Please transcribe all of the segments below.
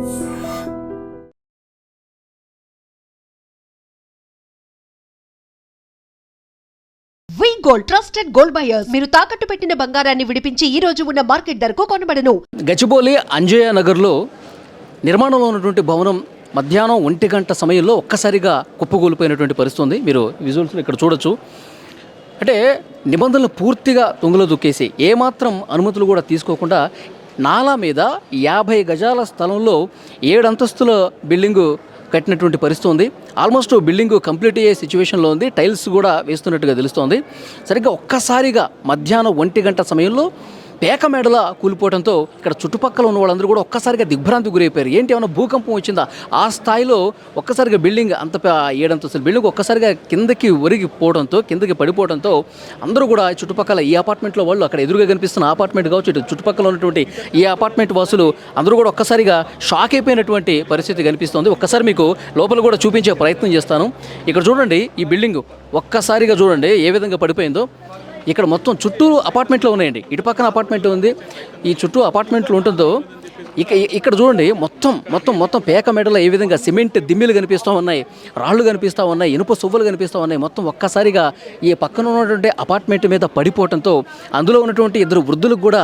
వి gold trusted gold buyers. మీరు తాకట్టు పెట్టిన బంగారాన్ని విడిపించి ఈ రోజు ఉన్న మార్కెట్ ధరకు కొనబడను. గచ్చిబౌలి అంజయ్య నగర్లో నిర్మాణంలో ఉన్నటువంటి భవనం మధ్యాహ్నం 1 గంట సమయంలో ఒక్కసారిగా కుప్పకూలిపోయినటువంటి పరిస్థితి ఉంది. మీరు విజువల్స్లో ఇక్కడ చూడొచ్చు. అంటే నిబంధనలు పూర్తిగా తుంగలో దుక్కేసి ఏమాత్రం అనుమతులు కూడా తీసుకోకుండా నాలా మీద 50 గజాల స్థలంలో 7 అంతస్తుల బిల్డింగు కట్టినటువంటి పరిస్థితి ఉంది. ఆల్మోస్ట్ బిల్డింగ్ కంప్లీట్ అయ్యే సిచ్యువేషన్లో ఉంది. టైల్స్ కూడా వేస్తున్నట్టుగా తెలుస్తోంది. సరిగ్గా ఒక్కసారిగా మధ్యాహ్నం 1 గంట సమయంలో పేక మెడల కూలిపోవడంతో ఇక్కడ చుట్టుపక్కల ఉన్న వాళ్ళందరూ కూడా ఒక్కసారిగా దిగ్భ్రాంతి గురైపోయారు. ఏంటి ఏమైనా భూకంపం వచ్చిందా? ఆ స్థాయిలో ఒక్కసారిగా బిల్డింగ్ 7 అంతస్తుల బిల్డింగ్ ఒక్కసారిగా కిందకి ఒరిగిపోవడంతో, కిందకి పడిపోవడంతో అందరూ కూడా చుట్టుపక్కల ఈ అపార్ట్మెంట్లో వాళ్ళు, అక్కడ ఎదురుగా కనిపిస్తున్న అపార్ట్మెంట్ కావచ్చు, ఇటు చుట్టుపక్కల ఉన్నటువంటి ఈ అపార్ట్మెంట్ వాసులు అందరూ కూడా ఒక్కసారిగా షాక్ అయిపోయినటువంటి పరిస్థితి కనిపిస్తోంది. ఒక్కసారి మీకు లోపల కూడా చూపించే ప్రయత్నం చేస్తాను. ఇక్కడ చూడండి, ఈ బిల్డింగ్ ఒక్కసారిగా చూడండి ఏ విధంగా పడిపోయిందో. ఇక్కడ మొత్తం చుట్టూరు అపార్ట్మెంట్లో ఉన్నాయండి. ఇటు పక్కన అపార్ట్మెంట్ ఉంది, ఈ చుట్టూ అపార్ట్మెంట్లు ఉంటుందో ఇక్కడ చూడండి మొత్తం పేక మెడలో ఏ విధంగా సిమెంట్ దిమ్మిలు కనిపిస్తూ ఉన్నాయి, రాళ్ళు కనిపిస్తూ ఉన్నాయి, ఇనుప సువ్వలు కనిపిస్తూ ఉన్నాయి. మొత్తం ఒక్కసారిగా ఈ పక్కన ఉన్నటువంటి అపార్ట్మెంట్ మీద పడిపోవడంతో అందులో ఉన్నటువంటి 2 వృద్ధులకు కూడా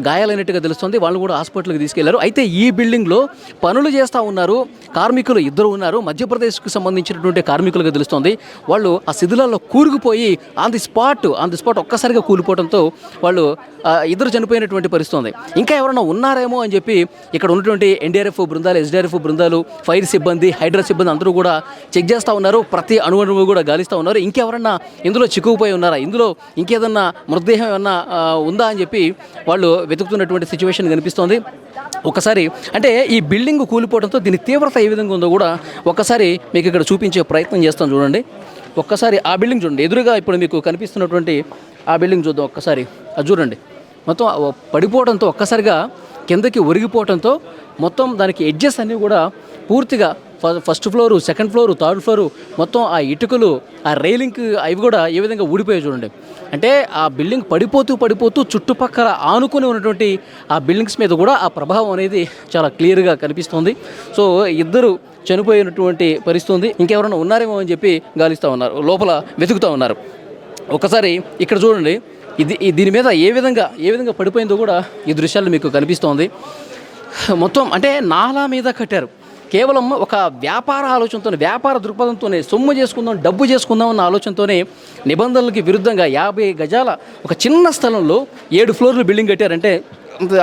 గాయాలైనట్టుగా తెలుస్తుంది. వాళ్ళు కూడా హాస్పిటల్కి తీసుకెళ్లారు. అయితే ఈ బిల్డింగ్లో పనులు చేస్తూ ఉన్నారు కార్మికులు 2 ఉన్నారు. మధ్యప్రదేశ్కు సంబంధించినటువంటి కార్మికులుగా తెలుస్తుంది. వాళ్ళు ఆ శిథిలాల్లో కూరుకుపోయి ఆన్ ది స్పాట్ ఒక్కసారిగా కూలిపోవడంతో వాళ్ళు 2 చనిపోయినటువంటి పరిస్థితి ఉంది. ఇంకా ఎవరైనా ఉన్నారేమో అని చెప్పి ఇక్కడ ఉన్నటువంటి ఎన్డీఆర్ఎఫ్ బృందాలు, ఎస్డీఆర్ఎఫ్ బృందాలు, ఫైర్ సిబ్బంది, హైడ్రా సిబ్బంది అందరూ కూడా చెక్ చేస్తూ ఉన్నారు. ప్రతి అణువు కూడా గాలిస్తూ ఉన్నారు. ఇంకెవరన్నా ఇందులో చిక్కుకుపోయి ఉన్నారా, ఇందులో ఇంకేదన్నా మృతదేహం ఏమన్నా ఉందా అని చెప్పి వాళ్ళు వెతుకుతున్నటువంటి సిచ్యువేషన్ కనిపిస్తోంది. ఒకసారి అంటే ఈ బిల్డింగ్ కూలిపోవడంతో దీని తీవ్రత ఏ విధంగా ఉందో కూడా ఒకసారి మీకు ఇక్కడ చూపించే ప్రయత్నం చేస్తాం. చూడండి, ఒక్కసారి ఆ బిల్డింగ్ చూడండి, ఎదురుగా ఇప్పుడు మీకు కనిపిస్తున్నటువంటి ఆ బిల్డింగ్ చూద్దాం. ఒక్కసారి అది చూడండి, మొత్తం పడిపోవడంతో ఒక్కసారిగా కిందకి ఒరిగిపోవడంతో మొత్తం దానికి ఎడ్జెస్ అన్నీ కూడా పూర్తిగా first floor, second floor, third floor మొత్తం ఆ ఇటుకలు, ఆ రైలింగ్ అవి కూడా ఏ విధంగా ఊడిపోయాయి చూడండి. అంటే ఆ బిల్డింగ్ పడిపోతూ చుట్టుపక్కల ఆనుకొని ఉన్నటువంటి ఆ బిల్డింగ్స్ మీద కూడా ఆ ప్రభావం అనేది చాలా క్లియర్గా కనిపిస్తుంది. సో 2 చనిపోయినటువంటి పరిస్థితి ఉంది. ఇంకెవరైనా ఉన్నారేమో అని చెప్పి గాలిస్తూ ఉన్నారు, లోపల వెతుకుతూ ఉన్నారు. ఒకసారి ఇక్కడ చూడండి, దీని మీద ఏ విధంగా పడిపోయిందో కూడా ఈ దృశ్యాలు మీకు కనిపిస్తోంది. మొత్తం అంటే నాలా మీద కట్టారు. కేవలం ఒక వ్యాపార ఆలోచనతోనే, వ్యాపార దృక్పథంతోనే, సొమ్ము చేసుకుందాం, డబ్బు చేసుకుందాం అన్న ఆలోచనతోనే నిబంధనలకి విరుద్ధంగా 50 గజాల ఒక చిన్న స్థలంలో 7 ఫ్లోర్లు బిల్డింగ్ కట్టారంటే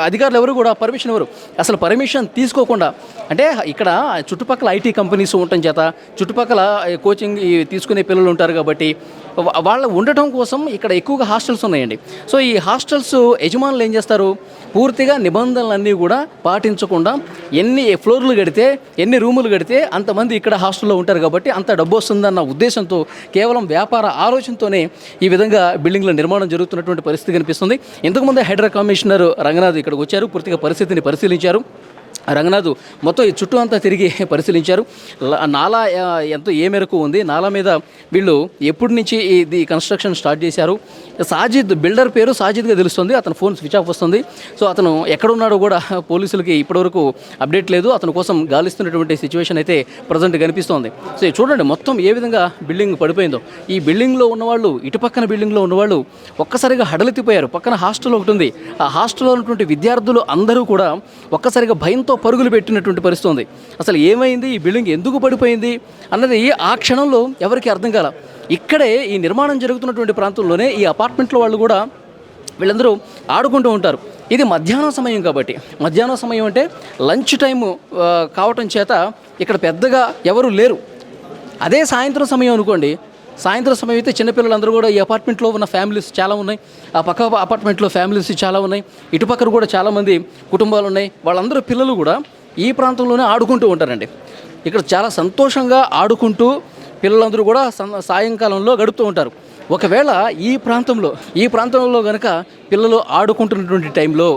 అధికారులు ఎవరు కూడా పర్మిషన్ ఎవరు అసలు పర్మిషన్ తీసుకోకుండా, అంటే ఇక్కడ చుట్టుపక్కల ఐటీ కంపెనీస్ ఉండటం చేత చుట్టుపక్కల కోచింగ్ తీసుకునే పిల్లలు ఉంటారు కాబట్టి వాళ్ళు ఉండటం కోసం ఇక్కడ ఎక్కువగా హాస్టల్స్ ఉన్నాయండి. సో ఈ హాస్టల్స్ యజమానులు ఏం చేస్తారు, పూర్తిగా నిబంధనలన్నీ కూడా పాటించకుండా ఎన్ని ఫ్లోర్లు కడితే, ఎన్ని రూములు కడితే అంతమంది ఇక్కడ హాస్టల్లో ఉంటారు కాబట్టి అంత డబ్బు వస్తుందన్న ఉద్దేశంతో కేవలం వ్యాపార ఆలోచనతోనే ఈ విధంగా బిల్డింగ్ల నిర్మాణం జరుగుతున్నటువంటి పరిస్థితి కనిపిస్తుంది. ఇంతకుముందే హైడ్రా కమిషనర్ రంగనాథ్ ఇక్కడికి వచ్చారు, పూర్తిగా పరిస్థితిని పరిశీలించారు. రంగనాథ్ మొత్తం ఈ చుట్టూ అంతా తిరిగి పరిశీలించారు. నాలా ఎంతో ఏ మేరకు ఉంది, నాలా మీద వీళ్ళు ఎప్పటి నుంచి ఇది కన్స్ట్రక్షన్ స్టార్ట్ చేశారు. సాజిద్, బిల్డర్ పేరు సాజిద్గా తెలుస్తుంది. అతను ఫోన్ స్విచ్ ఆఫ్ వస్తుంది. సో అతను ఎక్కడున్నాడో కూడా పోలీసులకి ఇప్పటివరకు అప్డేట్ లేదు. అతని కోసం గాలిస్తున్నటువంటి సిచ్యువేషన్ అయితే ప్రజెంట్ కనిపిస్తోంది. సో చూడండి మొత్తం ఏ విధంగా బిల్డింగ్ పడిపోయిందో. ఈ బిల్డింగ్లో ఉన్నవాళ్ళు, ఇటు పక్కన బిల్డింగ్లో ఉన్నవాళ్ళు ఒక్కసారిగా హడలెత్తిపోయారు. పక్కన హాస్టల్ ఒకటి ఉంది. ఆ హాస్టల్లో ఉన్నటువంటి విద్యార్థులు అందరూ కూడా ఒక్కసారిగా భయంతో పరుగులు పెట్టినటువంటి పరిస్థితి ఉంది. అసలు ఏమైంది, ఈ బిల్డింగ్ ఎందుకు పడిపోయింది అన్నది ఆ క్షణంలో ఎవరికి అర్థం కాల. ఇక్కడే ఈ నిర్మాణం జరుగుతున్నటువంటి ప్రాంతంలోనే ఈ అపార్ట్మెంట్లో వాళ్ళు కూడా వీళ్ళందరూ ఆడుకుంటూ ఉంటారు. ఇది మధ్యాహ్నం సమయం కాబట్టి, మధ్యాహ్నం సమయం అంటే లంచ్ టైము కావటం చేత ఇక్కడ పెద్దగా ఎవరు లేరు. అదే సాయంత్రం సమయం అనుకోండి, సాయంత్రం సమయం అయితే చిన్నపిల్లలందరూ కూడా ఈ అపార్ట్మెంట్లో ఉన్న ఫ్యామిలీస్ చాలా ఉన్నాయి, ఆ పక్క అపార్ట్మెంట్లో ఫ్యామిలీస్ చాలా ఉన్నాయి, ఇటుపక్కన కూడా చాలామంది కుటుంబాలు ఉన్నాయి. వాళ్ళందరూ పిల్లలు కూడా ఈ ప్రాంతంలోనే ఆడుకుంటూ ఉంటారండి. ఇక్కడ చాలా సంతోషంగా ఆడుకుంటూ పిల్లలందరూ కూడా సాయంకాలంలో గడుపుతూ ఉంటారు. ఒకవేళ ఈ ప్రాంతంలో కనుక పిల్లలు ఆడుకుంటున్నటువంటి టైంలో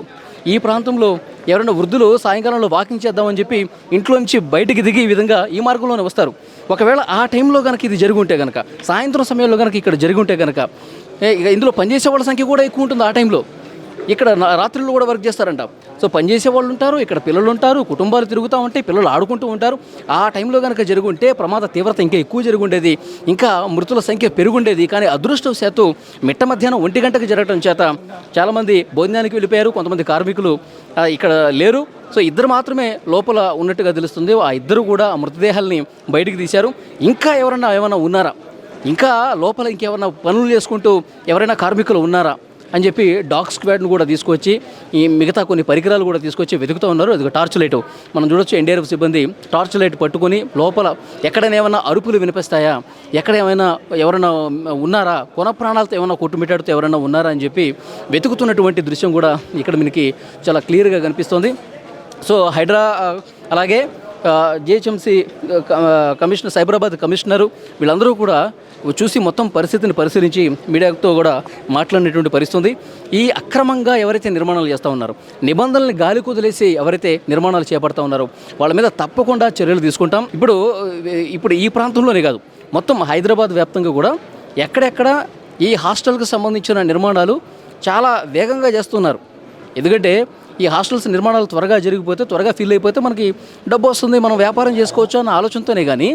ఈ ప్రాంతంలో ఎవరైనా వృద్ధులు సాయంకాలంలో వాకింగ్ చేద్దామని చెప్పి ఇంట్లోంచి బయటికి దిగి ఈ విధంగా ఈ మార్గంలోనే వస్తారు. ఒకవేళ ఆ టైంలో కనుక ఇది జరుగుంటే కనుక, సాయంత్రం సమయంలో కనుక ఇక్కడ జరుగుంటే కనుక ఇందులో పనిచేసే వాళ్ళ సంఖ్య కూడా ఎక్కువ ఉంటుంది. ఆ టైంలో ఇక్కడ రాత్రులు కూడా వర్క్ చేస్తారంట. సో పనిచేసే వాళ్ళు ఉంటారు, ఇక్కడ పిల్లలు ఉంటారు, కుటుంబాలు తిరుగుతూ ఉంటాయి, పిల్లలు ఆడుకుంటూ ఉంటారు. ఆ టైంలో కనుక జరుగుంటే ప్రమాద తీవ్రత ఇంకా ఎక్కువ జరుగుండేది, ఇంకా మృతుల సంఖ్య పెరుగుండేది. కానీ అదృష్టవశాత్తు మిట్ట మధ్యాహ్నం 1 గంటకు జరగడం చేత చాలామంది భోజనానికి వెళ్ళిపోయారు, కొంతమంది కార్మికులు ఇక్కడ లేరు. సో ఇద్దరు మాత్రమే లోపల ఉన్నట్టుగా తెలుస్తుంది. ఆ ఇద్దరు కూడా ఆ మృతదేహాల్ని బయటికి తీశారు. ఇంకా ఏమైనా ఉన్నారా, ఇంకా లోపల ఇంకేమైనా పనులు చేసుకుంటూ ఎవరైనా కార్మికులు ఉన్నారా అని చెప్పి డాగ్ స్క్వాడ్ను కూడా తీసుకొచ్చి ఈ మిగతా కొన్ని పరికరాలు కూడా తీసుకొచ్చి వెతుకుతూ ఉన్నారు. అది టార్చ్ లైట్ మనం చూడొచ్చు. ఎన్డీఆర్ఎఫ్ సిబ్బంది టార్చ్ లైట్ పట్టుకొని లోపల ఎక్కడైనా ఏమైనా అరుపులు వినిపిస్తాయా, ఎక్కడ ఎవరైనా ఉన్నారా, కొన ప్రాణాలతో ఏమైనా కొట్టుమిట్టాడుతూ ఎవరైనా ఉన్నారా అని చెప్పి వెతుకుతున్నటువంటి దృశ్యం కూడా ఇక్కడ మనకి చాలా క్లియర్గా కనిపిస్తుంది. సో హైడ్రా అలాగే జిహెచ్ఎంసీ కమిషనర్, సైబరాబాద్ కమిషనరు వీళ్ళందరూ కూడా చూసి మొత్తం పరిస్థితిని పరిశీలించి మీడియాతో కూడా మాట్లాడినటువంటి పరిస్థితి. ఈ అక్రమంగా ఎవరైతే నిర్మాణాలు చేస్తూ ఉన్నారో, నిబంధనల్ని గాలి కుదిలేసి ఎవరైతే నిర్మాణాలు చేపడతా ఉన్నారో వాళ్ళ మీద తప్పకుండా చర్యలు తీసుకుంటాం. ఇప్పుడు ఈ ప్రాంతంలోనే కాదు, మొత్తం హైదరాబాద్ వ్యాప్తంగా కూడా ఎక్కడెక్కడ ఈ హాస్టల్కి సంబంధించిన నిర్మాణాలు చాలా వేగంగా చేస్తున్నారు. ఎందుకంటే ఈ హాస్టల్స్ నిర్మాణాలు త్వరగా జరిగిపోతే, త్వరగా ఫిల్ అయిపోతే మనకి డబ్బు వస్తుంది, మనం వ్యాపారం చేసుకోవచ్చు అన్న ఆలోచనతోనే కానీ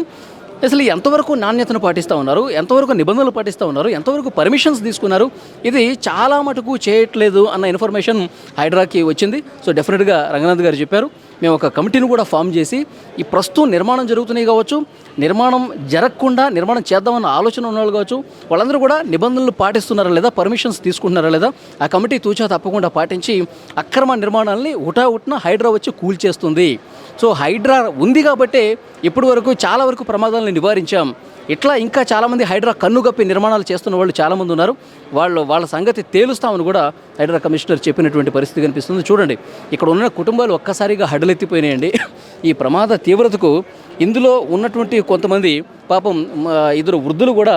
అసలు ఎంతవరకు నాణ్యతను పాటిస్తూ ఉన్నారు, ఎంతవరకు నిబంధనలు పాటిస్తూ ఉన్నారు, ఎంతవరకు పర్మిషన్స్ తీసుకున్నారు, ఇది చాలా మటుకు చేయట్లేదు అన్న ఇన్ఫర్మేషన్ హైడ్రాకి వచ్చింది. సో డెఫినెట్గా రంగనాథ్ గారు చెప్పారు, మేము ఒక కమిటీని కూడా ఫామ్ చేసి ఈ ప్రస్తుతం నిర్మాణం జరుగుతున్నాయి కావచ్చు, నిర్మాణం జరగకుండా నిర్మాణం చేద్దామన్న ఆలోచన ఉన్నవాళ్ళు కావచ్చు, వాళ్ళందరూ కూడా నిబంధనలు పాటిస్తున్నారా లేదా, పర్మిషన్స్ తీసుకుంటున్నారా లేదా, ఆ కమిటీ తూచా తప్పకుండా పాటించి అక్రమ నిర్మాణాలని ఉటావుట్న హైడ్రా వచ్చి కూల్చేస్తుంది. సో హైడ్రా ఉంది కాబట్టే ఇప్పటి వరకు చాలా వరకు ప్రమాదాలను నివారించాం. ఇట్లా ఇంకా చాలామంది హైడ్రా కన్నుగప్పి నిర్మాణాలు చేస్తున్న వాళ్ళు చాలామంది ఉన్నారు. వాళ్ళ సంగతి తేలుస్తామని కూడా హైడ్రా కమిషనర్ చెప్పినటువంటి పరిస్థితి కనిపిస్తుంది. చూడండి, ఇక్కడ ఉన్న కుటుంబాలు ఒక్కసారిగా హడలెత్తిపోయినాయండి ఈ ప్రమాద తీవ్రతకు. ఇందులో ఉన్నటువంటి కొంతమంది పాపం ఇద్దరు వృద్ధులు కూడా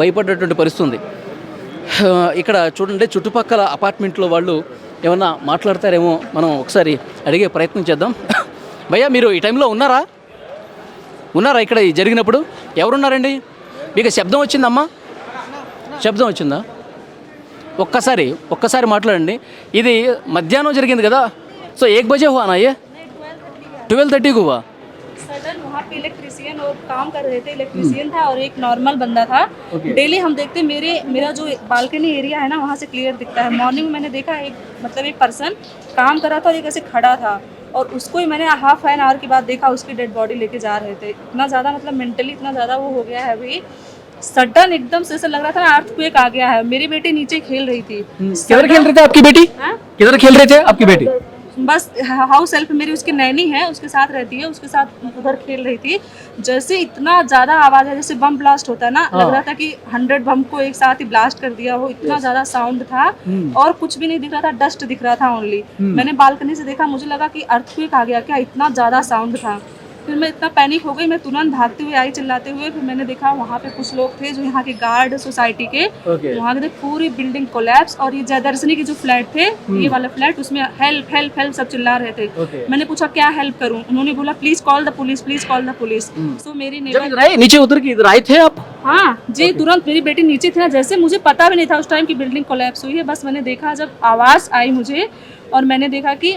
భయపడ్డటువంటి పరిస్థితి ఉంది. ఇక్కడ చూడండి, చుట్టుపక్కల అపార్ట్మెంట్లో వాళ్ళు ఏమన్నా మాట్లాడతారేమో, మనం ఒకసారి అడిగే ప్రయత్నం చేద్దాం. భయ్యా, మీరు ఈ టైంలో ఉన్నారా ఇక్కడ జరిగినప్పుడు? ఎవరున్నారండి? మీకు శబ్దం వచ్చిందమ్మా? శబ్దం వచ్చిందా? ఒక్కసారి మాట్లాడండి. ఇది మధ్యాహ్నం జరిగింది కదా, సో 1 बजे हुआ ना, ये 12:30 को हुआ. सडन वहाँ पे इलेक्ट्रिशियन और काम कर रहे थे, इलेक्ट्रिशियन था और एक नॉर्मल बंदा था. डेली हम देखते मेरा जो बालकनी एरिया है ना, वहाँ से क्लियर दिखता है. मॉर्निंग में मैंने देखा एक पर्सन काम कर रहा था और एक ऐसे खड़ा था, और उसको ही मैंने हाफ एन आवर के बाद देखा, उसकी डेड बॉडी लेके जा रहे थे. इतना ज़्यादा मेंटली इतना ज़्यादा वो हो गया है अभी. सडन एकदम से ऐसा लग रहा था अर्थक्वेक आ गया है. मेरी बेटी नीचे खेल रही थी. किधर खेल रही थी आपकी बेटी? किधर खेल रहे थे आपकी बेटी? बस हाउस हेल्प मेरी उसकी नैनी है, उसके साथ रहती है, उसके साथ उधर खेल रही थी. जैसे इतना ज़्यादा आवाज़ है, जैसे बम ब्लास्ट होता है ना, लग रहा था कि 100 बम को एक साथ ही ब्लास्ट कर दिया हो. इतना ज़्यादा साउंड था और कुछ भी नहीं दिख रहा था, डस्ट दिख रहा था ओनली. मैंने बालकनी से देखा, मुझे लगा कि अर्थक्वेक आ गया क्या, इतना ज़्यादा साउंड था. फिर मैं इतना पैनिक हो गई, मैं तुरंत भागते हुए आई चिल्लाते हुए. फिर मैंने देखा वहाँ पे कुछ लोग थे जो यहाँ के गार्ड सोसाइटी के. वहाँ के पूरी बिल्डिंग कोलैप्स, और ये जयदर्शनी के जो फ्लैट थे, ये वाला फ्लैट, उसमें हेल्प हेल्प हेल्प सब चिल्ला रहे थे. मैंने पूछा क्या हेल्प करूँ, उन्होंने बोला please call the police, please call the police. So मेरी नीचे उतर के इधर आए थे आप? हाँ जी, तुरंत मेरी बेटी नीचे थी ना, जैसे मुझे पता भी नहीं था उस टाइम की बिल्डिंग कोलैप्स हुई है. बस मैंने देखा जब आवाज़ आई मुझे, और मैंने देखा कि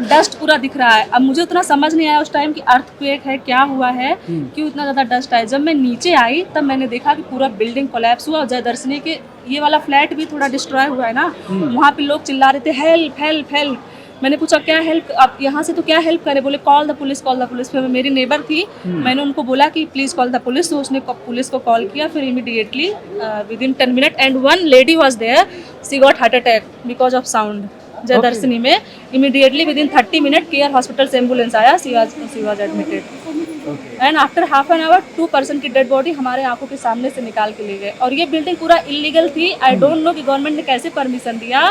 डस्ट पूरा दिख रहा है. अब मुझे उतना समझ नहीं आया उस टाइम कि अर्थक्वेक है, क्या हुआ है, क्यों इतना ज़्यादा डस्ट आया. जब मैं नीचे आई तब मैंने देखा कि पूरा बिल्डिंग कोलैप्स हुआ. और जयदर्शनी के ये वाला फ्लैट भी थोड़ा डिस्ट्रॉय हुआ है ना, वहाँ पे लोग चिल्ला रहे थे हेल्प हेल्प हेल्प. मैंने पूछा क्या हेल्प, आप यहाँ से तो क्या हेल्प करें, बोले call the police, call the police. फिर मेरी नेबर थी, मैंने उनको बोला कि प्लीज़ कॉल द पुलिस. तो उसने पुलिस को कॉल किया. फिर immediately within 10 minute and one lady was there, she got heart attack because of sound. Jayadarshini में immediately within 30 minute care hospital से एम्बुलेंस आया, she was admitted. And after half an hour 2 person की dead body हमारे आंखों के सामने से निकाल के ले गए. और ये बिल्डिंग पूरा इलीगल थी. आई डोंट नो कि गवर्नमेंट ने कैसे परमिशन दिया,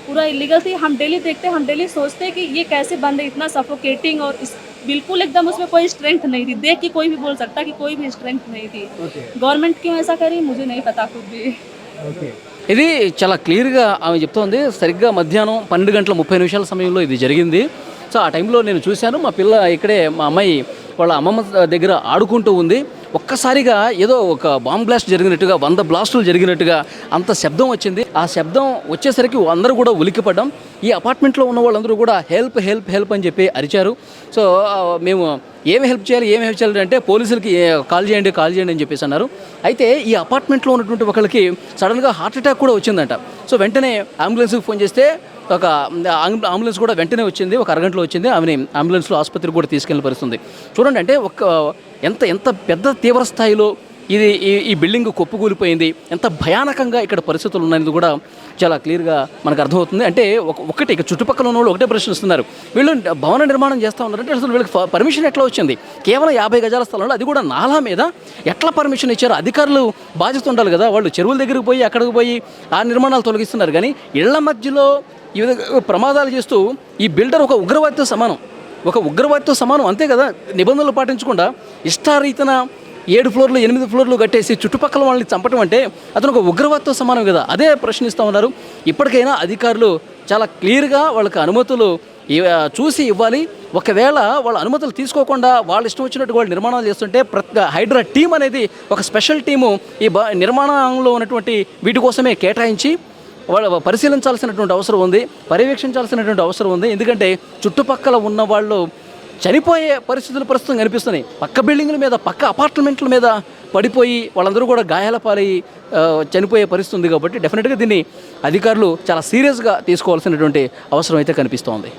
पूरा इलीगल थी. हम डेली देखते, हम डेली सोचते कि ये कैसे बंद है, इतना सफोकेटिंग, और बिल्कुल एकदम उसमें कोई स्ट्रेंथ नहीं थी. देख के कोई भी बोल सकता कि कोई भी स्ट्रेंथ नहीं थी. गवर्नमेंट क्यों ऐसा करी मुझे नहीं पता खुद भी. ఇది చాలా క్లియర్గా ఆమె చెప్తోంది. సరిగ్గా మధ్యాహ్నం 12:30 సమయంలో ఇది జరిగింది. సో ఆ టైంలో నేను చూశాను, మా పిల్ల ఇక్కడే, మా అమ్మాయి వాళ్ళ అమ్మమ్మ దగ్గర ఆడుకుంటూ ఉంది. ఒక్కసారిగా ఏదో ఒక బాంబ్ బ్లాస్ట్ జరిగినట్టుగా 100 బ్లాస్టులు జరిగినట్టుగా అంత శబ్దం వచ్చింది. ఆ శబ్దం వచ్చేసరికి అందరూ కూడా ఉలిక్కిపడ్డాం. ఈ అపార్ట్మెంట్లో ఉన్న వాళ్ళందరూ కూడా హెల్ప్ హెల్ప్ హెల్ప్ అని చెప్పి అరిచారు. సో మేము ఏమి హెల్ప్ చేయాలి అంటే పోలీసులకి కాల్ చేయండి అని చెప్పేసి అన్నారు. అయితే ఈ అపార్ట్మెంట్లో ఉన్నటువంటి ఒకరికి సడన్గా హార్ట్ అటాక్ కూడా వచ్చిందంట. సో వెంటనే అంబులెన్స్కి ఫోన్ చేస్తే ఒక అంబులెన్స్ కూడా వెంటనే వచ్చింది, ఒక అరగంటలో వచ్చింది. ఆమెని అంబులెన్స్లో ఆసుపత్రికి కూడా తీసుకెళ్ళిన పరిస్థితుంది. చూడండి, అంటే ఎంత పెద్ద తీవ్ర స్థాయిలో ఈ బిల్డింగ్ కొప్పుకూలిపోయింది, ఎంత భయానకంగా ఇక్కడ పరిస్థితులు ఉన్నాయని కూడా చాలా క్లియర్గా మనకు అర్థమవుతుంది. అంటే ఒకటి ఇక చుట్టుపక్కల ఉన్న వాళ్ళు ఒకటే ప్రశ్నిస్తున్నారు, వీళ్ళు భవన నిర్మాణం చేస్తూ ఉన్నారంటే అసలు వీళ్ళకి పర్మిషన్ ఎట్లా వచ్చింది? కేవలం 50 గజాల స్థలంలో, అది కూడా నాలా మీద ఎట్లా పర్మిషన్ ఇచ్చారు? అధికారులు బాధ్యత ఉండాలి కదా. వాళ్ళు చెరువుల దగ్గరికి పోయి అక్కడికి పోయి ఆ నిర్మాణాలు తొలగిస్తున్నారు, కానీ ఇళ్ల మధ్యలో ఈ విధంగా ప్రమాదాలు చేస్తూ ఈ బిల్డర్ ఒక ఉగ్రవాదితో సమానం, అంతే కదా. నిబంధనలు పాటించకుండా ఇష్టారీతన 7 ఫ్లోర్లు 8 ఫ్లోర్లు కట్టేసి చుట్టుపక్కల వాళ్ళని చంపటం అంటే అతను ఒక ఉగ్రవాదితో సమానం కదా. అదే ప్రశ్నిస్తూ ఉన్నారు. ఇప్పటికైనా అధికారులు చాలా క్లియర్గా వాళ్ళకి అనుమతులు చూసి ఇవ్వాలి. ఒకవేళ వాళ్ళ అనుమతులు తీసుకోకుండా వాళ్ళు ఇష్టం వచ్చినట్టు వాళ్ళు నిర్మాణాలు చేస్తుంటే హైడ్రా టీం అనేది ఒక స్పెషల్ టీము ఈ నిర్మాణంలో ఉన్నటువంటి వీటి కోసమే కేటాయించి వాళ్ళు పరిశీలించాల్సినటువంటి అవసరం ఉంది, పర్యవేక్షించాల్సినటువంటి అవసరం ఉంది. ఎందుకంటే చుట్టుపక్కల ఉన్న వాళ్ళు చనిపోయే పరిస్థితులు ప్రస్తుతం కనిపిస్తున్నాయి. పక్క బిల్డింగుల మీద, పక్క అపార్ట్మెంట్ల మీద పడిపోయి వాళ్ళందరూ కూడా గాయాల పాలయ్యి చనిపోయే పరిస్థితి ఉంది. కాబట్టి డెఫినెట్గా దీన్ని అధికారులు చాలా సీరియస్గా తీసుకోవాల్సినటువంటి అవసరం అయితే కనిపిస్తోంది.